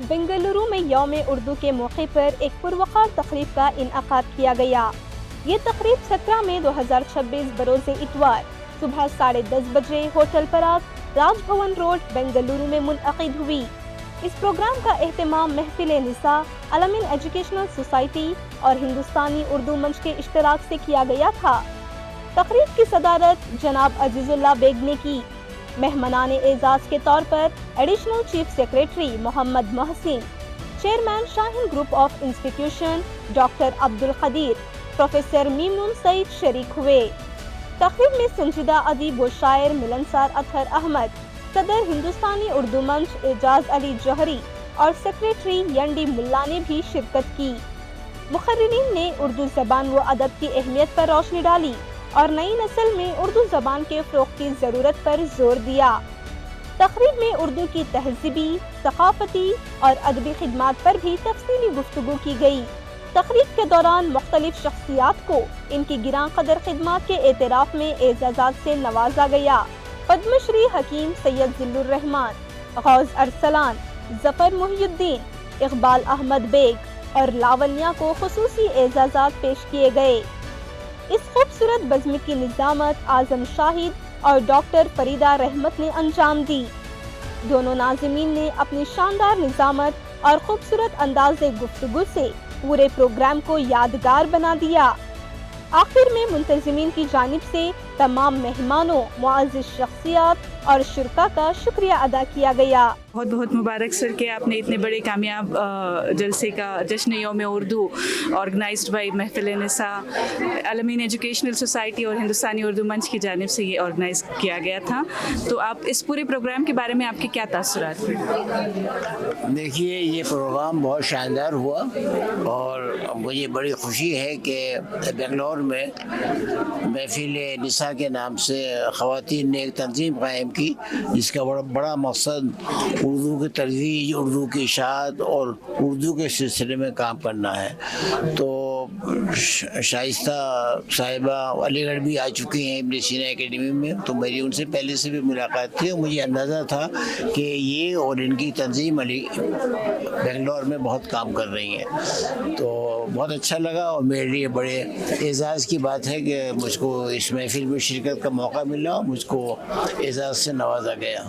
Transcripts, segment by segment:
बेंगलुरु में यौम उर्दू के मौके पर एक पुरवकार तकरीब का इनअकाद किया गया। ये तकरीब 17 मई 2026 बरोज़ इतवार सुबह 10:30 बजे होटल पराग, राजभवन रोड, बेंगलुरु में मुनअक़िद हुई। इस प्रोग्राम का एहतमाम महफिल निसा, अलमीन एजुकेशनल सोसाइटी और हिंदुस्तानी उर्दू मंच के इश्तराक से किया गया था। तकरीब की सदारत जनाब अजीजुल्लाह बेग ने की। मेहमानान एजाज के तौर पर additional chief secretary Mohammad Mohsin, chairman Shaheen group of institution doctor Abdul Qadir, professor Maimoon Saeed शरीक हुए। तकरीब में संजीदा अदीब व शायर मिलनसार अतहर अहमद, सदर हिंदुस्तानी उर्दू मंच एजाज अली जौहरी और सेक्रेटरी यंडी मुल्ला ने भी शिरकत की। मुखर्रिरीन ने उर्दू ज़बान व अदब की अहमियत पर रोशनी डाली और नई नस्ल में उर्दू ज़बान के फ़रोग़ की ज़रूरत पर जोर दिया। तक़रीब में उर्दू की तहज़ीबी, सक़ाफ़ती और अदबी खिदमात पर भी तफ़सीली गुफ्तगू की गई। तक़रीब के दौरान मुख्तलिफ शख्सियात को इनकी गिरां कदर खिदमात के एतराफ़ में एज़ाज़ात से नवाजा गया। पद्मश्री हकीम सैयद जिल्लुर रहमान, गौज़ अरसलान, ज़फ़र मुहियुद्दीन, इक़बाल अहमद बेग और लावण्या को ख़ुसूसी एज़ाज़ात पेश किए गए। इस खूबसूरत बज़्म की निज़ामत आज़म शाहिद और डॉक्टर फरीदा रहमत ने अंजाम दी। दोनों नाज़िमीन ने अपनी शानदार निज़ामत और खूबसूरत अंदाज़े गुफ्तगू से पूरे प्रोग्राम को यादगार बना दिया। आखिर में मुंतज़िमीन की जानिब से तमाम मेहमानों, मुअज़्ज़िज़ शख्सियात और शुरका का शुक्रिया अदा किया गया। बहुत बहुत मुबारक सर कि आपने इतने बड़े कामयाब जलसे का जश्न यौम उर्दू ऑर्गेनाइज्ड बाय महफिल निसा, अलमीन एजुकेशनल सोसाइटी और हिंदुस्तानी उर्दू मंच की जानिब से ये ऑर्गेनाइज किया गया था। तो आप इस पूरे प्रोग्राम के बारे में आपके क्या तासुरात हैं? देखिए, ये प्रोग्राम बहुत शानदार हुआ और मुझे बड़ी खुशी है कि बेंगलोर में महफिल निसा के नाम से ख़वातीन ने एक तंजीम कायम की, जिसका बड़ा मकसद उर्दू की तजवीज़, उर्दू की इशाअत और उर्दू के सिलसिले में काम करना है। तो शाइस्ता साहिबा अलीगढ़ भी आ चुकी हैं इब्न सीना एकेडमी में, तो मेरी उनसे पहले से भी मुलाकात थी और मुझे अंदाज़ा था कि ये और इनकी तंजीम अली बेंगलोर में बहुत काम कर रही हैं। तो बहुत अच्छा लगा और मेरे लिए बड़े एजाज़ की बात है कि मुझको इस महफिल में शिरकत का मौका मिला और मुझको एजाज़ से नवाजा गया।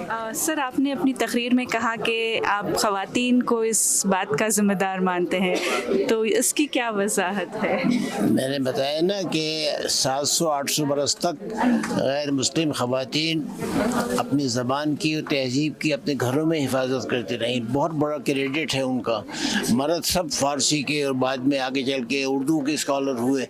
सर, आपने अपनी तकरीर में कहा कि आप ख़वातीन को इस बात का ज़िम्मेदार मानते हैं, तो इसकी क्या वजाहत है? मैंने बताया ना कि 700-800 बरस तक गैर मुस्लिम ख़वातीन अपनी ज़बान की और तहज़ीब की अपने घरों में हिफाजत करती रहीं। बहुत बड़ा क्रेडिट है उनका। मर्द सब फ़ारसी के और बाद में आगे चल के उर्दू के स्कॉलर हुए,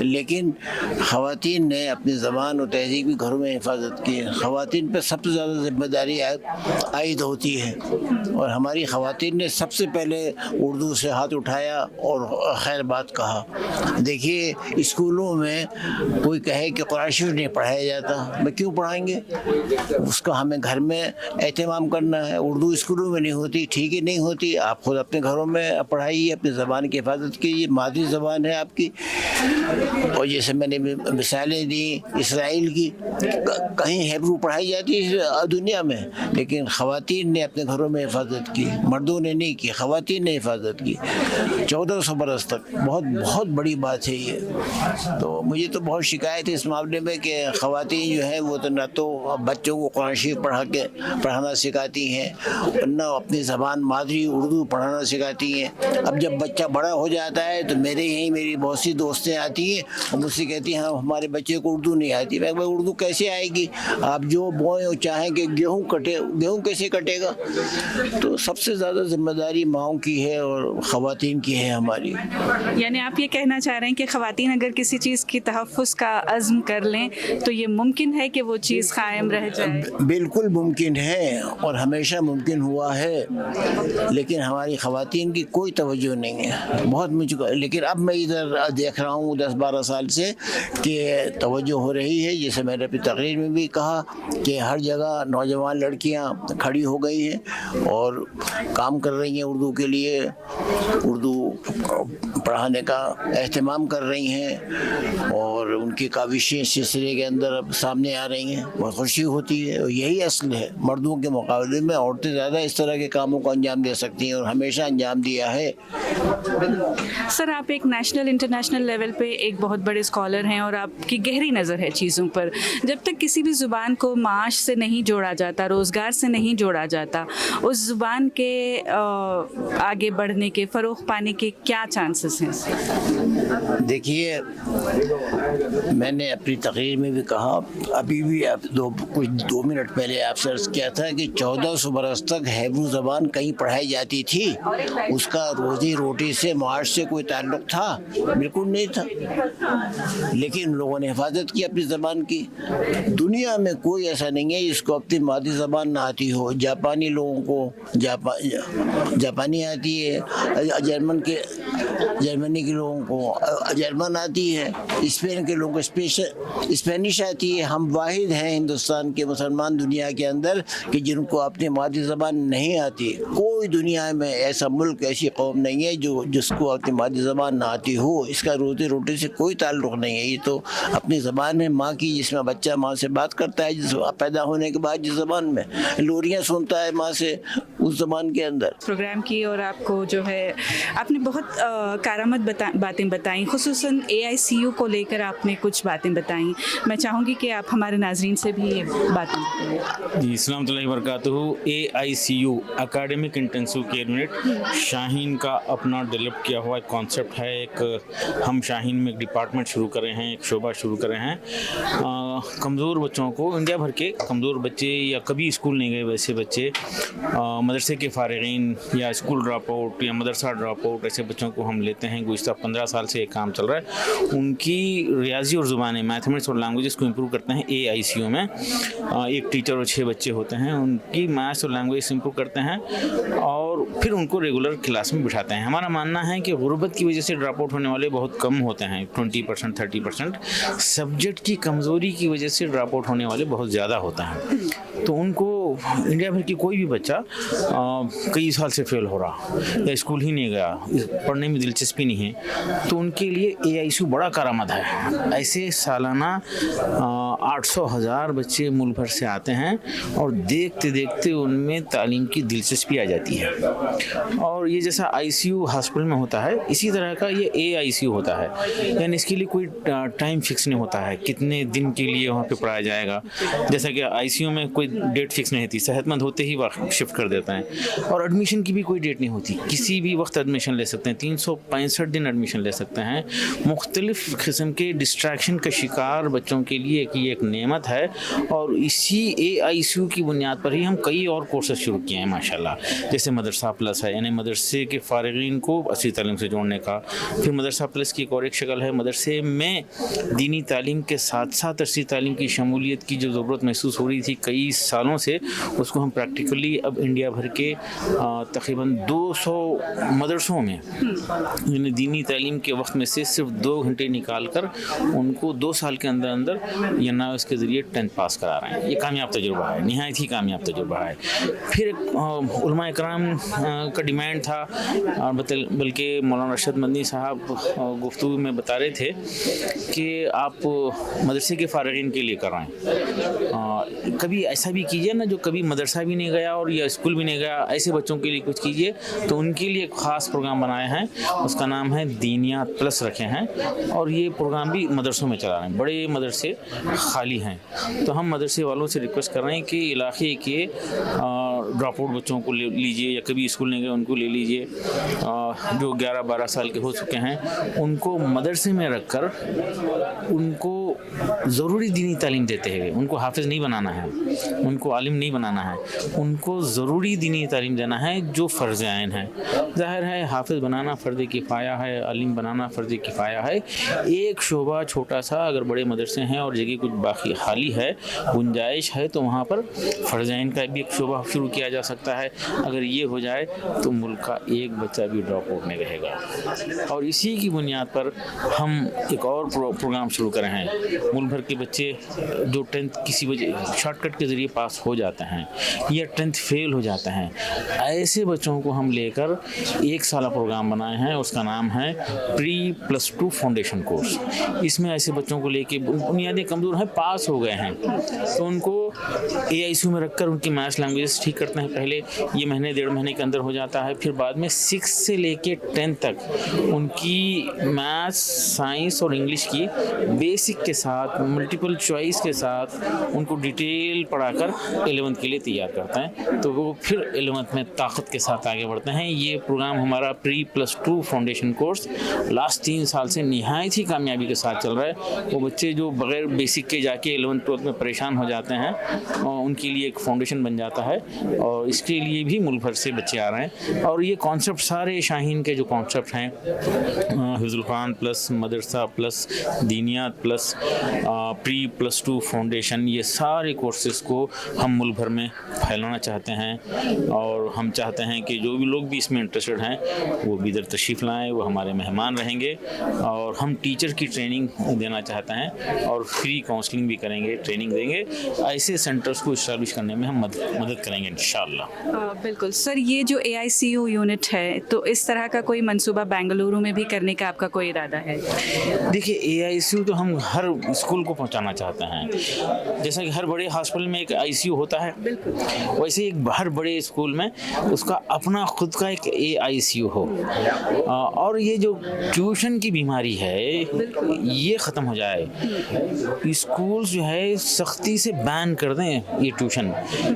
लेकिन ख़वातीन ने अपनी ज़बान और तहज़ीब की घरों में हिफाजत की। ख़वातीन पर सबसे ज़्यादा ज़िम्मेदारी आयद होती है और हमारी ख़वातीन ने सबसे पहले उर्दू से हाथ उठाया और खैर बात कहा। देखिए, स्कूलों में कोई कहे कि कुरान शरीफ नहीं पढ़ाया जाता, मैं क्यों पढ़ाएंगे? उसका हमें घर में एहतमाम करना है। उर्दू स्कूलों में नहीं होती, ठीक है, नहीं होती, आप खुद अपने घरों में पढ़ाइए, अपनी ज़बान की हिफाजत कीजिए। मादरी ज़बान है आपकी। और जैसे मैंने मिसालें दी इसराइल की, कहीं हिब्रू पढ़ाई जाती है दुनिया में, लेकिन ख़वातीन ने अपने घरों में हिफाजत की, मर्दों ने नहीं की, ख़वातीन ने हिफाजत की 1400 बरस तक। बहुत बहुत बड़ी बात है ये। तो मुझे तो बहुत शिकायत है इस मामले में कि ख़वातीन जो है वो तो न तो बच्चों को कुरान शरीफ पढ़ाना सिखाती हैं, न अपनी ज़बान मादरी उर्दू पढ़ाना सिखाती हैं। अब जब बच्चा बड़ा हो जाता है तो मेरी बहुत सी दोस्तें आती हैं और मुझसे कहती हैं हाँ हमारे बच्चे को उर्दू नहीं आती। मैं उर्दू कैसे आएगी? आप जो बोएं और चाहें कि गेहूँ कैसे कटेगा? तो सबसे ज़्यादा जिम्मेदारी माओं की है और ख़वातीन की है हमारी। यानी आप ये कहना चाह रहे हैं कि ख़वातीन अगर किसी चीज़ की तहफ़्फ़ुज़ का अज़्म कर लें तो ये मुमकिन है कि वो चीज़ कायम रह जाए? बिल्कुल मुमकिन है और हमेशा मुमकिन हुआ है, लेकिन हमारी ख़वातीन की कोई तवज्जो नहीं है। बहुत मुझको, लेकिन अब मैं इधर देख रहा हूँ 10-12 साल से कि तवज्जो हो रही है। जैसे मैंने अपनी तकरीर में भी कहा कि हर जगह नौजवान نوجوان لڑکیاں کھڑی ہو گئی ہیں اور کام کر رہی ہیں اردو کے لیے، اردو پڑھانے کا اہتمام کر رہی ہیں، اور ان کی کاوشیں اس سلسلے کے اندر اب سامنے آ رہی ہیں. بہت خوشی ہوتی ہے، اور یہی اصل ہے. مردوں کے مقابلے میں عورتیں زیادہ اس طرح کے کاموں کو انجام دے سکتی ہیں اور ہمیشہ انجام دیا ہے. سر، آپ ایک نیشنل انٹرنیشنل لیول پہ ایک بہت بڑے اسکالر ہیں اور آپ کی گہری نظر ہے چیزوں پر. جب تک کسی بھی زبان کو معاش سے نہیں جوڑا جاتا، روزگار سے نہیں جوڑا جاتا، اس زبان کے آگے بڑھنے کے، فروغ پانے کے کیا چانسز ہیں؟ دیکھیے، میں نے اپنی تقریر میں بھی کہا، ابھی بھی کچھ 2 منٹ پہلے آپ سے عرض کیا تھا کہ 1400 برس تک ہیبرو زبان کہیں پڑھائی جاتی تھی. اس کا روزی روٹی سے، معاش سے کوئی تعلق تھا؟ بالکل نہیں تھا. لیکن لوگوں نے حفاظت کی اپنی زبان کی. دنیا میں کوئی ایسا نہیں ہے جس کو اپنی مادری زبان نہ آتی ہو. جاپانی لوگوں کو جاپانی آتی ہے، جرمنی کے لوگوں کو جرمن آتی ہے، اسپین کے لوگوں کو اسپینش آتی ہے. ہم واحد ہیں ہندوستان کے مسلمان دنیا کے اندر کہ جن کو اپنی مادری زبان نہیں آتی. کوئی دنیا میں ایسا ملک، ایسی قوم نہیں ہے جس کو اپنی مادری زبان نہ آتی ہو. اس کا روزی روٹی سے کوئی تعلق نہیں ہے. یہ تو اپنی زبان ہے ماں کی، جس میں بچہ ماں سے بات کرتا ہے، جس پیدا ہونے کے بعد جس زبان میں لوریاں سنتا ہے ماں سے، اس زبان کے اندر. پروگرام کی اور آپ کو جو ہے آپ نے بہت کارآمد باتیں بتائیں، خصوصاً AICU کو لے کر آپ نے کچھ باتیں بتائیں. میں چاہوں گی کہ آپ ہمارے ناظرین سے بھی یہ باتیں بتائیں. جی، السلام علیکم وبرکاتہ. AICU academic intensive care unit Shaheen کا اپنا ڈیولپ کیا ہوا ایک کانسیپٹ ہے. ایک ہم شاہین میں ایک ڈپارٹمنٹ شروع کر رہے ہیں، ایک شعبہ شروع کر رہے ہیں. کمزور بچوں کو، انڈیا بھر کے کمزور بچے یا کبھی اسکول نہیں گئے ویسے بچے، مدرسے کے فارغین یا اسکول ڈراپ آؤٹ یا مدرسہ ڈراپ آؤٹ، ایسے بچوں کو ہم لیتے ہیں. گزشتہ 15 سال سے یہ کام چل رہا ہے. ان کی ریاضی اور زبانیں، میتھمیٹکس اور لینگویجز کو امپروو کرتے ہیں AICU میں. ایک ٹیچر اور 6 بچے ہوتے ہیں، ان کی میتھس اور لینگویج امپروو کرتے ہیں اور پھر ان کو ریگولر کلاس میں بٹھاتے ہیں. ہمارا ماننا ہے کہ غربت کی وجہ سے ڈراپ آؤٹ ہونے والے بہت کم ہوتے ہیں، 20% 30%. سبجیکٹ کی کمزوری کی وجہ سے ڈراپ آؤٹ ہونے والے بہت زیادہ ہوتے ہیں. تو ان کو انڈیا بھر کی کوئی بھی بچہ کئی سال سے فیل ہو رہا یا اسکول ہی نہیں گیا، پڑھنے میں دلچسپی نہیں ہے، تو ان کے لیے AICU بڑا کارآمد ہے. ایسے سالانہ 800,000 بچے ملک بھر سے آتے ہیں اور دیکھتے دیکھتے ان میں تعلیم کی دلچسپی آ جاتی ہے. اور یہ جیسا ICU ہاسپٹل میں ہوتا ہے، اسی طرح کا یہ AICU ہوتا ہے. یعنی اس کے لیے کوئی ٹائم فکس نہیں ہوتا ہے کتنے دن کے لیے وہاں پہ پڑھایا جائے گا. جیسا کہ ICU میں کوئی ڈیٹ فکس نہیں ہوتی، صحت مند ہوتے ہی وقت شفٹ کر دیتا ہے. اور ایڈمیشن کی بھی کوئی ڈیٹ نہیں ہوتی، کسی بھی وقت ایڈمیشن لے سکتے ہیں. 365 دن ایڈمیشن لے سکتے ہیں. مختلف قسم کے ڈسٹریکشن کا شکار بچوں کے لیے یہ ایک نعمت ہے. اور اسی AICU کی بنیاد پر ہی ہم کئی اور کورسز شروع کیے ہیں ماشاءاللہ. جیسے مدرسہ پلس ہے، یعنی مدرسے کے فارغین کو اصلی تعلیم سے جوڑنے کا. پھر مدرسہ پلس کی ایک شکل ہے، مدرسے میں دینی تعلیم کے ساتھ ساتھ اصلی تعلیم کی شمولیت کی جو ضرورت محسوس ہو رہی تھی کئی سالوں سے، اس کو ہم پریکٹیکلی اب انڈیا بھر کے تقریباً 200 مدرسوں میں یعنی دینی تعلیم کے وقت میں سے صرف 2 گھنٹے نکال کر ان کو 2 سال کے اندر اندر NAOS کے ذریعے 10th پاس کرا رہے ہیں. یہ کامیاب تجربہ ہے، نہایت ہی کامیاب تجربہ ہے. پھر علماء اکرام کا ڈیمانڈ تھا، بلکہ مولانا ارشد مدنی صاحب گفتگو میں بتا رہے تھے کہ آپ مدرسے کے فارغین کے لیے کر رہے ہیں. کبھی ایسا بھی کیجیے نا جو کبھی مدرسہ بھی نہیں گیا اور یا اسکول بھی نہیں گیا، ایسے بچوں کے لیے کچھ کیجیے. تو ان کے لیے ایک خاص پروگرام بنایا ہے، اس کا نام ہے دینیات پلس رکھے ہیں. اور یہ پروگرام بھی مدرسوں میں چلا رہے ہیں. بڑے مدرسے خالی ہیں، تو ہم مدرسے والوں سے ریکویسٹ کر رہے ہیں کہ علاقے کے ڈراپ آؤٹ بچوں کو لے لیجیے یا کبھی اسکول نہیں گئے ان کو لے لیجیے. جو 11-12 سال کے ہو چکے ہیں ان کو مدرسے میں رکھ کر ان کو ضروری دینی تعلیم دیتے ہوئے، ان کو حافظ نہیں بنانا ہے، ان کو عالم نہیں بنانا ہے، ان کو ضروری دینی تعلیم دینا ہے جو فرض عین ہے. ظاہر ہے حافظ بنانا فرض کفایہ ہے، عالم بنانا فرض کفایہ ہے. ایک شعبہ چھوٹا سا اگر بڑے مدرسے ہیں اور جگہ کچھ باقی خالی ہے، گنجائش ہے، تو وہاں پر فرض عین کا بھی ایک شعبہ شروع کیا جا سکتا ہے. اگر یہ ہو جائے تو ملک کا ایک بچہ بھی ڈراپ آؤٹ نہیں رہے گا. اور اسی کی بنیاد پر ہم ایک اور پروگرام شروع کر رہے ہیں मुल्क भर के बच्चे जो 10th किसी वजह शॉर्टकट के ज़रिए पास हो जाते हैं या 10th फेल हो जाते हैं, ऐसे बच्चों को हम लेकर 1 साल प्रोग्राम बनाए हैं। उसका नाम है प्री+2 फाउंडेशन कोर्स। इसमें ऐसे बच्चों को लेके बुनियादी कमज़ोर हैं, पास हो गए हैं, तो उनको AICU में रखकर उनकी मैथ्स लैंग्वेज ठीक करते हैं। पहले ये महीने 1.5 महीने के अंदर हो जाता है, फिर बाद में 6 से लेके 10 तक उनकी मैथ्स, साइंस और इंग्लिश की बेसिक के साथ, मल्टीपल चॉइस के साथ उनको डिटेल पढ़ाकर 11th के लिए तैयार करते हैं, तो वो फिर 11th में ताकत के साथ आगे बढ़ते हैं। ये प्रोग्राम हमारा प्री+2 फाउंडेशन कोर्स लास्ट 3 साल से निहायत ही कामयाबी के साथ चल रहा है। वो बच्चे जो बगैर बेसिक के जाके 11th 12th में परेशान हो जाते हैं, उनके लिए एक फाउंडेशन बन जाता है, और इसके लिए भी मुल्क भर से बच्चे आ रहे हैं। और ये कॉन्सेप्ट सारे शाहीन के जो कॉन्सेप्ट हैं, हिफ्ज़ुल कुरान प्लस मदरसा प्लस दीनियात प्लस प्री+2 फाउंडेशन, ये सारे कोर्सेज़ को हम मुल्क भर में फैलाना चाहते हैं। और हम चाहते हैं कि जो भी लोग भी इसमें इंटरेस्टेड हैं वो भी इधर तशरीफ़ लाएँ, वो हमारे मेहमान रहेंगे। और हम टीचर की ट्रेनिंग देना चाहते हैं और फ्री काउंसलिंग भी करेंगे, ट्रेनिंग देंगे। ऐसे सेंटर्स को इस्टेब्लिश करने में हम मदद करेंगे इंशाअल्लाह। बिल्कुल सर, ये जो AICU यूनिट है, तो इस तरह का कोई मंसूबा बेंगलुरु में भी करने का आपका कोई इरादा है? देखिए, AICU तो हम हर स्कूल को पहुंचाना चाहते हैं। जैसा कि हर बड़े हॉस्पिटल में एक ICU होता है, वैसे एक हर बड़े स्कूल में उसका अपना खुद का एक AICU हो। और ये जो ट्यूशन की बीमारी है ये ख़त्म हो जाए। स्कूल जो है सख्ती से बैन कर दें ये ट्यूशन।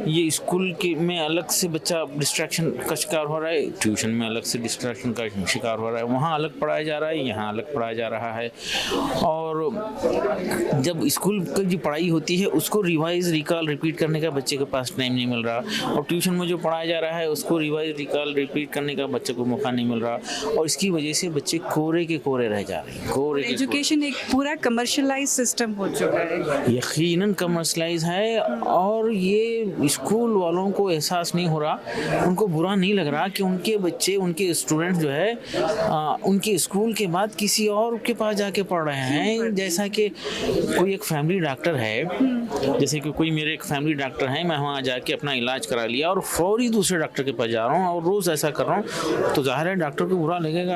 ये स्कूल के में अलग से बच्चा डिस्ट्रैक्शन का शिकार हो रहा है, ट्यूशन में अलग से डिस्ट्रैक्शन का शिकार हो रहा है। वहाँ अलग पढ़ाया जा रहा है, यहाँ अलग पढ़ाया जा रहा है। और जब स्कूल की जो पढ़ाई होती है उसको रिवाइज रिकॉल रिपीट करने का बच्चे के पास टाइम नहीं मिल रहा, और ट्यूशन में जो पढ़ाया जा रहा है उसको रिवाइज रिकॉल रिपीट करने का बच्चे को मौका नहीं मिल रहा, और इसकी वजह से बच्चे कोरे के कोरे रह जा रहे हैं। एजुकेशन एक पूरा कमर्शलाइज सिस्टम हो चुका है, यकीनन कमर्शलाइज है। और ये स्कूल वालों को एहसास नहीं हो रहा, उनको बुरा नहीं लग रहा कि उनके बच्चे, उनके स्टूडेंट जो है उनके स्कूल के बाद किसी और के पास जाके पढ़ रहे हैं। जैसा कि कोई एक फैमिली डॉक्टर है, जैसे कि कोई मेरे एक फैमिली डॉक्टर है, मैं वहाँ जाके अपना इलाज करा लिया और फौरी दूसरे डॉक्टर के पास जा रहा हूँ और रोज़ ऐसा कर रहा हूँ, तो जाहिर है डॉक्टर को बुरा लगेगा।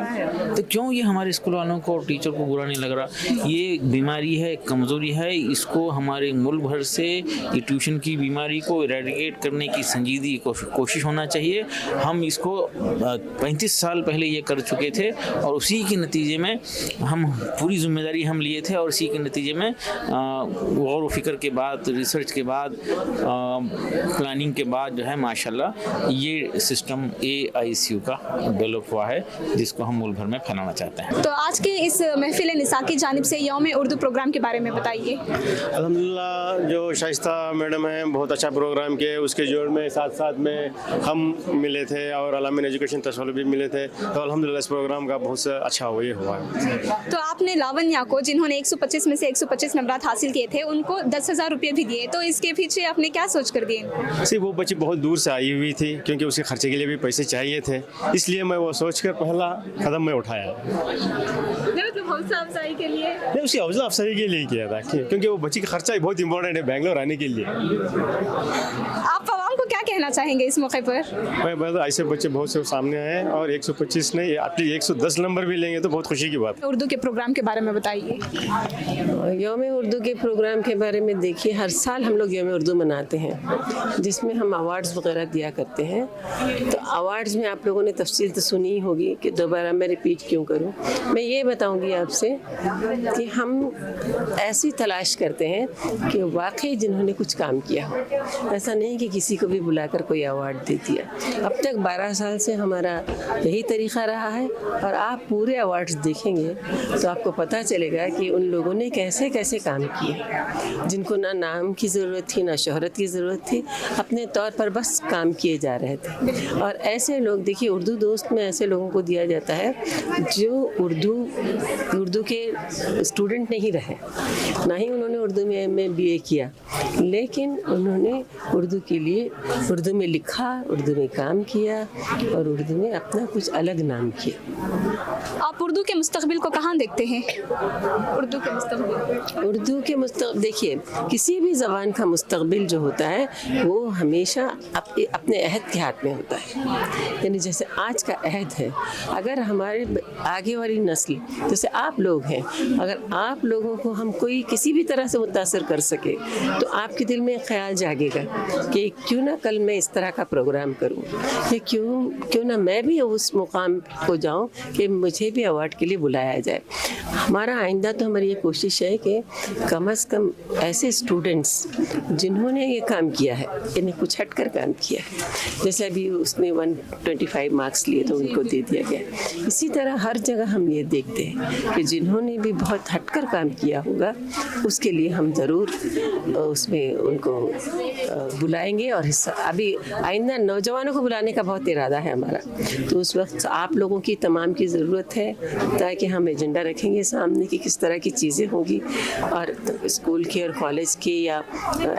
तो क्यों ये हमारे स्कूल वालों को और टीचर को बुरा नहीं लग रहा? ये बीमारी है, कमज़ोरी है, इसको हमारे मुल्क भर से ये ट्यूशन की बीमारी को इरेडिकेट करने की संजीदगी कोशिश होना चाहिए। हम इसको 35 साल पहले ये कर चुके थे, और उसी के नतीजे में हम पूरी जिम्मेदारी हम लिए थे, और इसी के नतीजे में गौर व फिक्र के बाद, रिसर्च के बाद, प्लानिंग के बाद जो है माशाल्लाह ये सिस्टम AICU का डेवलप हुआ है, जिसको हम मुल्क भर में फैलाना चाहते हैं। तो आज के इस महफिल निसा की जानिब से यौम उर्दू प्रोग्राम के बारे में बताइए। अल्हम्दुलिल्लाह, जो शाइस्ता मैडम हैं बहुत अच्छा प्रोग्राम किए, उसके जोड़ में साथ साथ में हम मिले थे और अलामीन एजुकेशन तसल्लुफ भी मिले थे, तो अल्हम्दुलिल्लाह इस प्रोग्राम का बहुत अच्छा ये हुआ है। तो आपने लावण्या को, जिन्होंने 125 में से 125 नंबरात हासिल किए थे, उनको 10,000 रुपये भी दिए, तो इसके पीछे आपने क्या सोच कर दिए? सी वो बच्ची बहुत दूर से आई हुई थी, क्योंकि उसके खर्चे के लिए भी पैसे चाहिए थे, इसलिए मैं वो सोच कर पहला कदम में उठाया। हौसला अफजाई के लिए? नहीं, उसकी हौसला अफजाई के लिए किया था, क्योंकि वो बच्ची का खर्चा बहुत इंपॉर्टेंट है बेंगलोर आने के लिए। आप आवाम को क्या कहना चाहेंगे इस मौके पर? मैं ऐसे बच्चे बहुत से सामने आए, और 125 नहीं, एटलीस्ट 110 नंबर भी लेंगे तो बहुत खुशी की बात है। उर्दू के प्रोग्राम के बारे में बताइए। यौम उर्दू के प्रोग्राम के बारे में देखिए, हर साल हम लोग यौम उर्दू मनाते हैं, जिसमें हम अवार्ड्स वगैरह दिया करते हैं। तो अवार्ड्स में आप लोगों ने तफसील तो सुनी ही होगी, कि दोबारा मैं रिपीट क्यों करूं। मैं ये बताऊंगी आपसे कि हम ऐसी तलाश करते हैं कि वाकई जिन्होंने कुछ काम किया हो, ऐसा नहीं कि किसी को भी बुलाकर कोई अवार्ड दे दिया। अब तक 12 साल से हमारा यही तरीक़ा रहा है, और आप पूरे अवार्ड्स देखेंगे तो आपको पता चलेगा कि उन लोगों ने कैसे कैसे काम किए, जिनको ना नाम की ज़रूरत थी ना शोहरत की ज़रूरत थी, अपने तौर पर बस काम किए जा रहे थे। और ऐसे लोग, देखिए उर्दू दोस्त में ऐसे लोगों को दिया जाता है जो उर्दू के स्टूडेंट नहीं रहे, ना ही उन्होंने उर्दू में MA BA किया, लेकिन उन्होंने उर्दू के लिए उर्दू में लिखा, उर्दू में काम किया और उर्दू में अपना कुछ अलग नाम किया। आप उर्दू के मुस्तकबिल को कहाँ देखते हैं? उर्दू के मुस्तकबिल, उर्दू के देखिए, किसी भी ज़बान का मुस्तकबिल जो होता है वो हमेशा अपने अहद के हाथ में होता है। यानी जैसे आज का अहद है, अगर हमारे आगे वाली नस्ल जैसे आप लोग हैं, अगर आप लोगों को हम कोई किसी भी तरह से मुतासर कर सके तो आपके दिल में ख्याल जागेगा कि क्यों ना कल मैं इस तरह का प्रोग्राम करूं, या क्यों ना मैं भी उस मुकाम को जाऊं कि मुझे भी अवार्ड के लिए बुलाया जाए। हमारा आइंदा तो हमारी ये कोशिश है कि कम से कम ऐसे स्टूडेंट्स जिन्होंने ये काम किया है, इन्हें कुछ हटकर काम किया है, जैसे अभी उसने 125 मार्क्स लिए तो उनको दे दिया गया, इसी तरह हर जगह हम ये देखते हैं कि जिन्होंने भी बहुत हटकर काम किया होगा उसके लिए हम ज़रूर उसमें उनको बुलाएंगे। और हिस्सा अभी आइंदा नौजवानों को बुलाने का बहुत इरादा है हमारा, तो उस वक्त आप लोगों की तमाम की ज़रूरत है ताकि हम एजेंडा रखेंगे सामने कि किस तरह की चीज़ें होंगी और स्कूल के और कॉलेज के या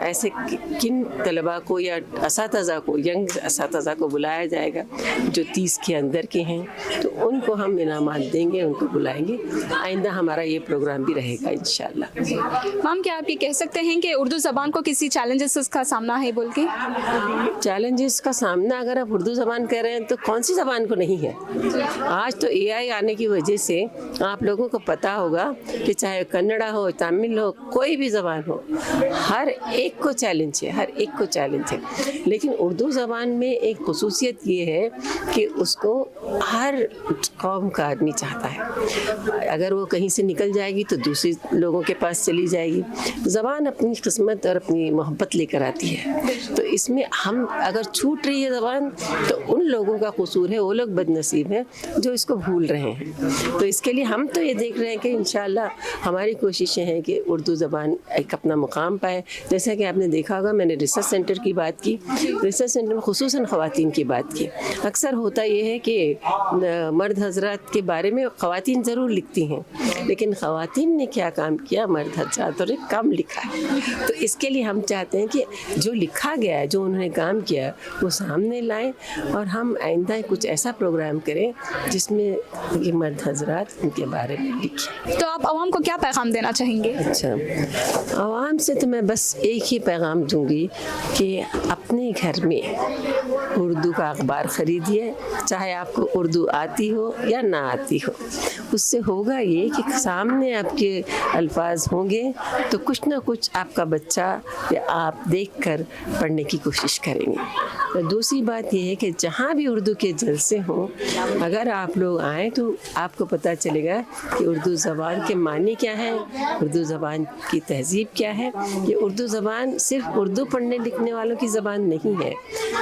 ऐसे किन तलबा को या असातिज़ा को, यंग असातिज़ा को बुलाया जाएगा जो 30 के अंदर के हैं, तो उनको हम इनामात देंगे, उनको बुलाएंगे। आइंदा हमारा ये प्रोग्राम भी रहेगा इंशाल्लाह। मैम क्या आप ये कह सकते हैं कि उर्दू ज़बान को किसी चैलेंजेस का सामना है बोल के? चैलेंजेस का सामना अगर आप उर्दू ज़बान कह रहे हैं तो कौन सी ज़बान को नहीं है? आज तो AI आने की वजह से आप लोगों को पता होगा कि चाहे कन्नड़ा हो, तमिल हो, कोई भी ज़बान हो, हर एक को चैलेंज है, हर एक को चैलेंज है। लेकिन उर्दू ज़बान में एक खुसूसियत ये है कि उसको हर कौम का आदमी चाहता है। अगर वो कहीं से निकल जाएगी तो दूसरे लोगों के पास चली जाएगी। ज़बान अपनी किस्मत और अपनी मोहब्बत लेकर आती है, तो इसमें हम अगर छूट रही है ज़बान तो उन लोगों का कसूर है, वो लोग बदनसीब हैं जो इसको भूल रहे हैं। तो इसके लिए हम तो ये देख रहे हैं कि इंशाल्लाह हमारी कोशिशें हैं कि उर्दू ज़बान एक अपना मुकाम पाए। जैसा कि आपने देखा होगा मैंने रिसर्च सेंटर की बात की, रिसर्च सेंटर में खुसूसन ख़वातीन की बात की। अक्सर होता ये है कि मर्द हजरात के बारे में ख़वातीन ज़रूर लिखती हैं, लेकिन ख़वातीन ने क्या काम किया मर्द हजरात और कम लिखा है। तो इसके लिए हम चाहते हैं कि जो लिखा गया है, जो उन्होंने काम किया वो सामने लाएं और हम आइंदा कुछ ऐसा प्रोग्राम करें जिसमें ये मर्द हजरात उनके बारे में लिखें। तो आप आवाम को क्या पैगाम देना चाहेंगे? अच्छा, आवाम से तो मैं बस एक ही पैगाम दूंगी कि अपने घर में उर्दू का अखबार ख़रीदिए, चाहे आपको उर्दू आती हो या ना आती हो। उससे होगा ये कि सामने आपके अल्फाज होंगे तो कुछ ना कुछ आपका बच्चा या आप देखकर पढ़ने की कोशिश करेंगे। तो दूसरी बात यह है कि जहाँ भी उर्दू के जलसे हों, अगर आप लोग आएँ तो आपको पता चलेगा कि उर्दू ज़बान के मानी क्या है, उर्दू ज़बान की तहज़ीब क्या है। ये उर्दू ज़बान सिर्फ उर्दू पढ़ने लिखने वालों की ज़बान नहीं है,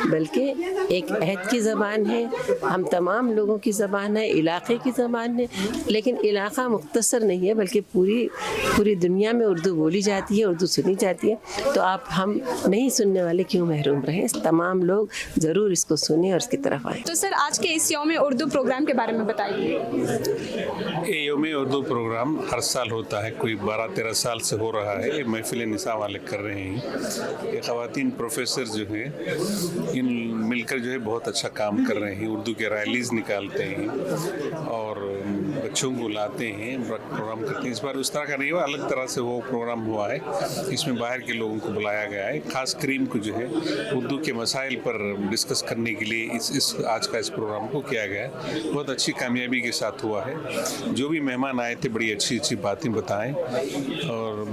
बल्कि एक अहद की ज़बान है, हम तमाम लोगों की ज़बान है, इलाक़े की ज़बान है। लेकिन इलाक़ा मुख्तसर नहीं है, बल्कि पूरी दुनिया में उर्दू बोली जाती है, उर्दू सुनी जाती है। तो आप हम नहीं सुनने वाले क्यों महरूम रहें? तमाम लोग ज़रूर इसको सुने और इसकी तरफ आएँ। तो सर आज के इस यौम उर्दू प्रोग्राम के बारे में बताइए। ये यौम उर्दू प्रोग्राम हर साल होता है, कोई 12-13 साल से हो रहा है। ये महफिल निसा वाले कर रहे हैं। ये ख़वातीन प्रोफेसर जो हैं इन मिलकर जो है बहुत अच्छा काम कर रहे हैं। उर्दू के रैलीज़ निकालते हैं और बच्चों को लाते हैं, प्रोग्राम करते हैं। इस बार उस तरह का नहीं हुआ, अलग तरह से वो प्रोग्राम हुआ है। इसमें बाहर के लोगों को बुलाया गया है, ख़ास करीम को जो है उर्दू के मसाइल पर डिस्कस करने के लिए इस आज का इस प्रोग्राम को किया गया है। बहुत अच्छी कामयाबी के साथ हुआ है। जो भी मेहमान आए थे बड़ी अच्छी अच्छी बातें बताएं और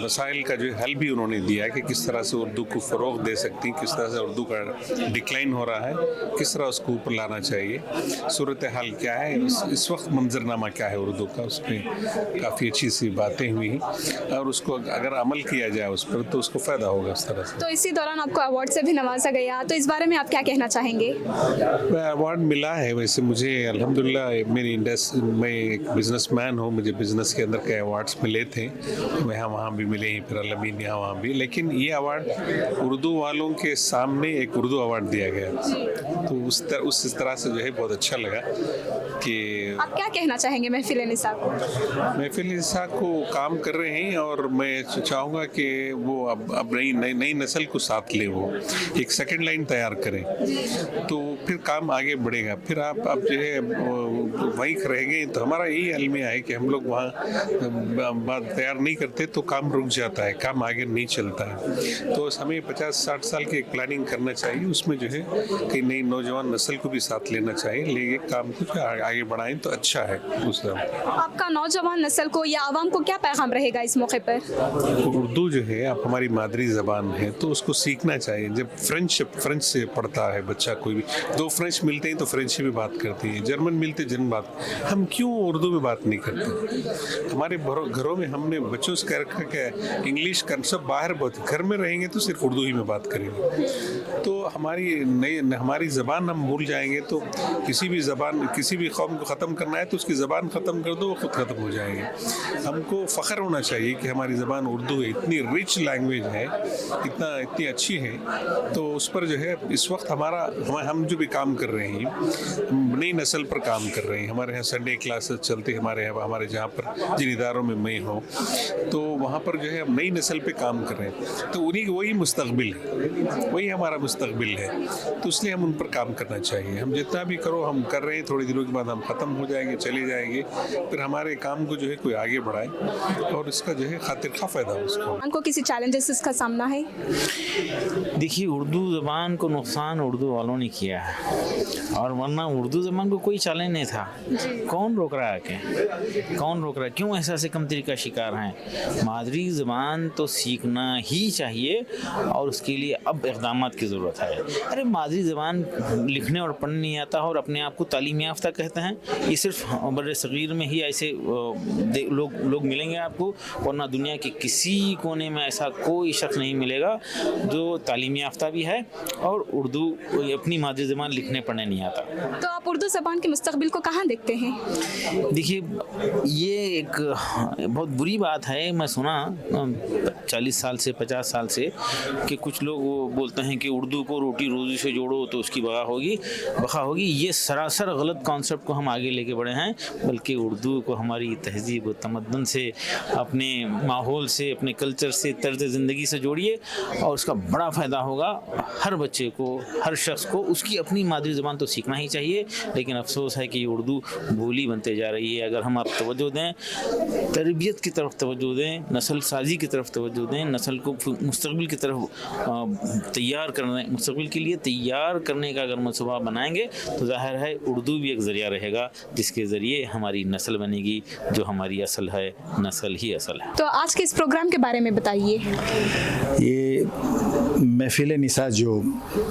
मसाइल का जो हल भी उन्होंने दिया कि किस तरह से उर्दू को फ़रोग़ दे सकती, किस तरह से उर्दू का डिक्लाइन हो रहा है, किस तरह उसको ऊपर लाना चाहिए, सूरत हाल क्या है, इस वक्त मंजरनामा क्या है उर्दू का। उसमें काफ़ी अच्छी सी बातें हुई और उसको अगर अमल किया जाए उस पर तो उसको फ़ायदा होगा इस तरह से। तो इसी दौरान आपको अवार्ड से भी नवाजा गया, तो इस बारे में आप क्या कहना चाहेंगे? अवार्ड मिला है वैसे मुझे अल्हम्दुलिल्लाह। मेरी इंडस्ट्री, मैं एक बिजनेसमैन हूँ, मुझे बिज़नेस के अंदर के अवार्ड्स मिले थे, यहाँ वहाँ भी मिले हैं, फिर अलमीन यहाँ वहाँ भी। लेकिन ये अवार्ड उर्दू वालों के सामने एक उर्दू अवार्ड दिया गया, तो उस तरह से जो है बहुत अच्छा लगा कि आप क्या कहना चाहेंगे چاہیں گے محفل نساء کو؟ महफिल निसा को काम कर रहे हैं और मैं चाहूँगा कि वो अब नई नस्ल को साथ ले, वो एक सेकंड लाइन तैयार करें तो फिर काम आगे बढ़ेगा। फिर आप जो है वहीं रहेंगे तो हमारा यही अलमिया है कि हम लोग वहाँ बात तैयार नहीं करते तो काम रुक जाता है, काम आगे नहीं चलता है। तो हमें 50-60 साल की एक प्लानिंग करना चाहिए, उसमें जो है कि नई नौजवान नस्ल को भी साथ लेना चाहिए, ले काम को आगे बढ़ाएं तो अच्छा है। दूसरा आपका नौजवान नस्ल को या आवाम को क्या पैगाम रहेगा इस मौके पर? उर्दू जो है आप हमारी मादरी ज़बान है तो उसको सीखना चाहिए। जब फ्रेंच से पढ़ता है बच्चा, कोई भी दो फ्रेंच मिलते हैं तो फ्रेंच में बात करते हैं, जर्मन मिलते जर्मन बात, हम क्यों उर्दू में बात नहीं करते? हमारे घरों में हमने बच्चों से कह रखा कि इंग्लिश कर सब बाहर बहुत, घर में रहेंगे तो सिर्फ उर्दू ही में बात करेंगे। तो हमारी ज़बान हम भूल जाएंगे तो किसी भी कौम को ख़त्म करना है तो उसकी ज़बान ख़त्म कर दो, वो खुद ख़त्म हो जाएंगे। हमको फ़ख्र होना चाहिए कि हमारी ज़बान उर्दू है, इतनी रिच लैंग्वेज है, इतनी अच्छी है। तो उस पर जो है इस वक्त हम जो भी काम कर रहे हैं नई नस्ल पर काम कर रहे हैं। हमारे यहाँ संडे क्लासेस चलते हैं, हमारे जहाँ पर जिन इदारों में मैं हूँ तो वहाँ पर जो है हम नई नस्ल पे काम कर रहे हैं। तो वही मुस्तकबिल है, वही हमारा मुस्तकबिल है, तो इसलिए हम उन पर काम करना चाहिए। हम जितना भी करो हम कर रहे हैं, थोड़ी दिनों के बाद हम ख़त्म हो जाएंगे, चले जाएंगे, फिर हमारे काम को जो है कोई आगे बढ़ाए और इसका जो है खातिर खा फ़ायदा हो उसको। उनको किसी चैलेंजेस का सामना है? देखिए, उर्दू ज़बान को नुकसान उर्दू वालों ने किया है, और वरना उर्दू ज़बान को कोई चैलेंज नहीं था। कौन रोक रहा है कौन रोक रहा है? क्यों एहसास कमतरी का शिकार हैं? मादरी ज़बान तो सीखना ही चाहिए और उसके लिए अब इक़दाम की ज़रूरत है। अरे मादरी ज़बान लिखने और पढ़ने नहीं आता और अपने आप को तालीम याफ्ता कहते हैं, ये सिर्फ बड़े सग़ीर में ही ऐसे लोग मिलेंगे आपको, वरना दुनिया के किसी कोने में ऐसा कोई शख्स नहीं मिलेगा जो तालीम याफ्ता भी है और उर्दू अपनी मादरी ज़बान लिखने पढ़ने नहीं आता। तो आप उर्दू ज़बान के मुस्तक़बिल को कहाँ देखते हैं? देखिए, ये एक बहुत बुरी बात है। मैं सुना 40 साल से 50 साल से कि कुछ लोग वो बोलते हैं कि उर्दू को रोटी रोज़ी से जोड़ो तो उसकी बका होगी। ये सरासर गलत कॉन्सेप्ट को हम आगे लेके बढ़े हैं, बल्कि उर्दू को हमारी तहज़ीब व तमद्दुन से, अपने माहौल से, अपने कल्चर से, तर्ज़ ज़िंदगी से जोड़िए और उसका बड़ा फ़ायदा होगा। हर बच्चे को, हर शख्स को उसकी अपनी मादरी ज़बान तो सीखना ही चाहिए, लेकिन अफसोस है कि उर्दू बोली बनते जा रही है। अगर हम आप तवज्जो दें, तरबियत की तरफ तवज्जो दें, नस्ल साजी की तरफ तवज्जो दें, नस्ल को मुस्तक़बिल की तरफ तैयार करने, मुस्तक़बिल के लिए तैयार करने का अगर मनसूबा बनाएंगे तो ज़ाहिर है उर्दू भी एक ज़रिया रहेगा जिसके ज़रिए हमारी नस्ल बनेगी, जो हमारी असल है, नस्ल ही असल है। तो आज के इस प्रोग्राम के बारे में बताइए। ये महफिल निसा जो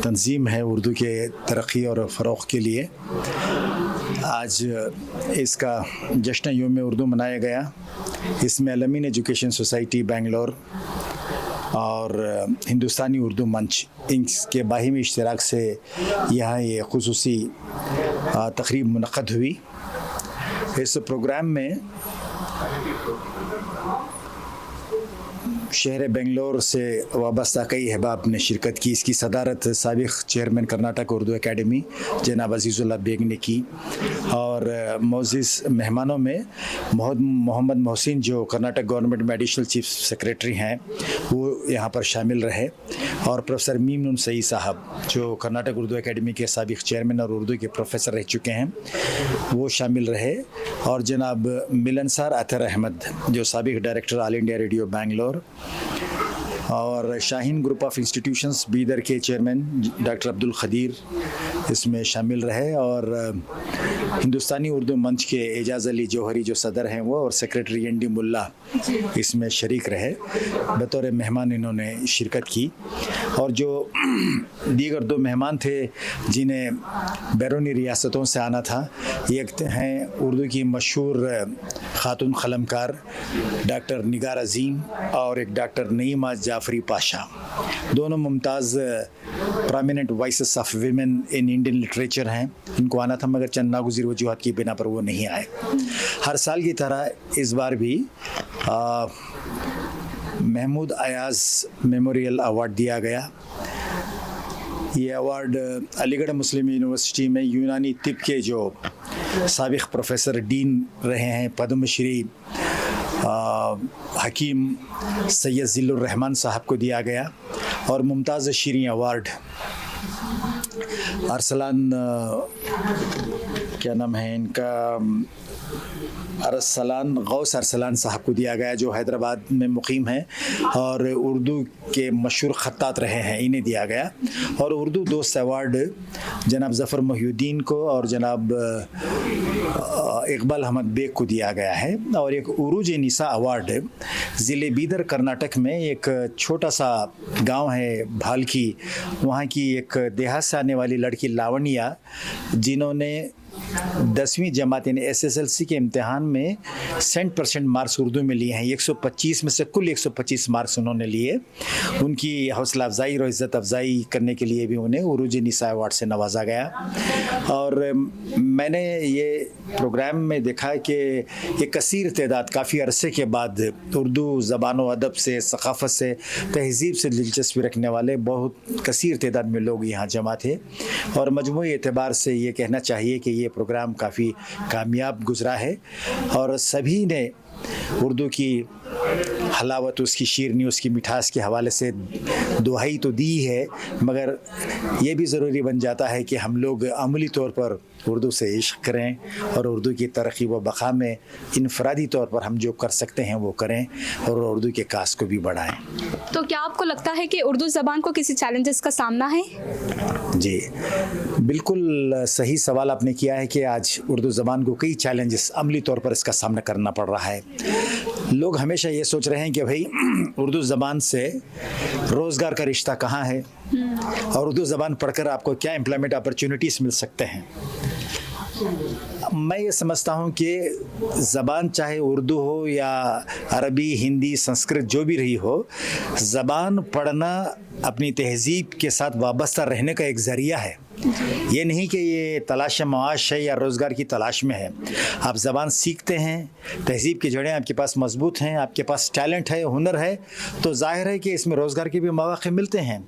तंजीम है उर्दू के तरक्की और फ़रोग़ के लिए, आज इसका जश्न यौम उर्दू मनाया गया। इसमें अलमीन एजुकेशन सोसाइटी बेंगलोर और हिंदुस्तानी उर्दू मंच इनके बाहिमी इश्तिराक से यहाँ ये खुसूसी तक़रीब मुनक़्क़द हुई। इस प्रोग्राम में शहर बेंगलोर से वाबस्ता कई अहबाब ने शिरकत की। इसकी सदारत साबिक़ चेयरमैन कर्नाटक उर्दू एकेडमी जनाब अज़ीज़ुल्लाह बेग ने की और मोअज़्ज़िज़ मेहमानों में मोहम्मद मोहसिन जो कर्नाटक गवर्नमेंट में एडिशनल चीफ सेक्रेटरी हैं वो यहाँ पर शामिल रहे और प्रोफेसर मीम सईद साहब जो कर्नाटक उर्दू एकेडमी के साबिक़ चेयरमैन और उर्दू के प्रोफेसर रह चुके हैं वो शामिल रहे और जनाब मिलनसार अतर अहमद जो साबिक़ director All India Radio Bangalore और Shaheen group of institutions Bidar के चेयरमैन डॉक्टर अब्दुल खदीर इसमें शामिल रहे और हिंदुस्तानी उर्दू मंच के एजाज़ अली जौहरी जो सदर हैं वो और सेक्रेटरी एन डी मुल्ला इसमें शरीक रहे। बतौर मेहमान इन्होंने शिरकत की और जो दीगर दो मेहमान थे जिन्हें बैरूनी रियासतों से आना था, एक हैं उर्दू की मशहूर खातून क़लमकार डॉक्टर निगार अज़ीम और एक डॉक्टर नईमा जाफ़री पाशा, दोनों Mumtaz prominent voices of women in Indian literature हैं। इनको आना था मगर चंद नागुज़ीर वजूहात की बिना पर वो नहीं आए। हर साल की तरह इस बार भी महमूद अयाज़ मेमोरियल अवार्ड दिया गया। ये अवार्ड अलीगढ़ मुस्लिम यूनिवर्सिटी में यूनानी तिब के जो साबिक़ प्रोफेसर डीन रहे हैं पद्म श्री हकीम सैयद जिल्लुर रहमान साहब को दिया गया और मुमताज़ शीरी अवार्ड अरसलान क्या नाम है इनका अरसलान गौस अरसलान साहब को दिया गया जो हैदराबाद में मुकीम हैं और उर्दू के मशहूर ख़त्तात रहे हैं, इन्हें दिया गया। और उर्दू दोस्त अवार्ड जनाब ज़फ़र मोहिउद्दीन को और जनाब इकबाल अहमद बेग को दिया गया है। और एक उरूज निसा अवार्ड ज़िले बीदर कर्नाटक में एक छोटा सा गांव है भालकी, वहाँ की एक देहात से आने वाली लड़की लावण्या जिन्होंने 10वीं जमात यानी SSLC के इम्तिहान में 100% मार्क्स उर्दू में लिए हैं। 125 में से कुल 125 मार्क्स उन्होंने लिए। उनकी हौसला अफजाई और इज़्ज़त अफजाई करने के लिए भी उन्हें उरूज निसा अवार्ड से नवाजा गया। और मैंने ये प्रोग्राम में देखा कि एक कसीर तादाद काफ़ी अरसे के बाद उर्दू ज़बान व अदब से, सक़ाफ़त से, तहज़ीब से दिलचस्पी रखने वाले बहुत कसीर तादाद में लोग यहाँ जमा थे। और मजमूई एतबार से ये कहना चाहिए कि ये प्रोग्राम काफ़ी कामयाब गुज़रा है और सभी ने उर्दू की हलावत, उसकी शीरनी, उसकी मिठास के हवाले से दुहाई तो दी है, मगर ये भी ज़रूरी बन जाता है कि हम लोग अमली तौर पर उर्दू से इश्क करें और उर्दू की तरक्की व बक़ा में इनफरादी तौर पर हम जो कर सकते हैं वो करें और उर्दू के कास को भी बढ़ाएं। तो क्या आपको लगता है कि उर्दू ज़बान को किसी चैलेंजेस का सामना है? जी बिल्कुल सही सवाल आपने किया है कि आज उर्दू ज़बान को कई चैलेंजेस अमली तौर पर इसका सामना करना पड़ रहा है। लोग हमेशा ये सोच रहे हैं कि भाई उर्दू ज़बान से रोज़गार का रिश्ता कहाँ है और उर्दू ज़बान पढ़कर आपको क्या एम्प्लॉयमेंट अपॉर्चुनिटीज़ मिल सकते हैं। मैं ये समझता हूँ कि ज़बान चाहे उर्दू हो या अरबी, हिंदी, संस्कृत जो भी रही हो, ज़बान पढ़ना अपनी तहज़ीब के साथ वाबस्ता रहने का एक ज़रिया है। ये नहीं कि ये तलाश माश है या रोज़गार की तलाश में है। आप ज़बान सीखते हैं, तहज़ीब की जड़ें आपके पास मजबूत हैं, आपके पास टैलेंट है, हुनर है, तो ज़ाहिर है कि इसमें रोज़गार के भी मौक़े मिलते हैं।